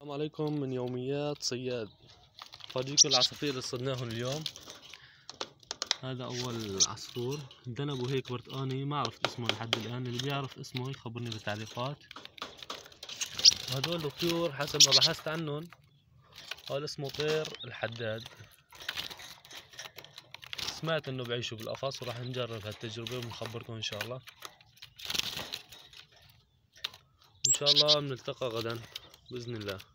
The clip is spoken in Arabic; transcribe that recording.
السلام عليكم من يوميات صياد. فرجيكم العصافير اللي صدناهم اليوم. هذا أول عصفور ذنبه هيك برتقاني، ما عرفت اسمه لحد الآن، اللي بيعرف اسمه يخبرني بالتعليقات. وهدول الطيور حسب ما بحثت عنهم قال اسمه طير الحداد. سمعت انه بعيشوا بالقفص وراح نجرب هالتجربة ونخبركم ان شاء الله. ان شاء الله بنلتقى غدا بإذن الله.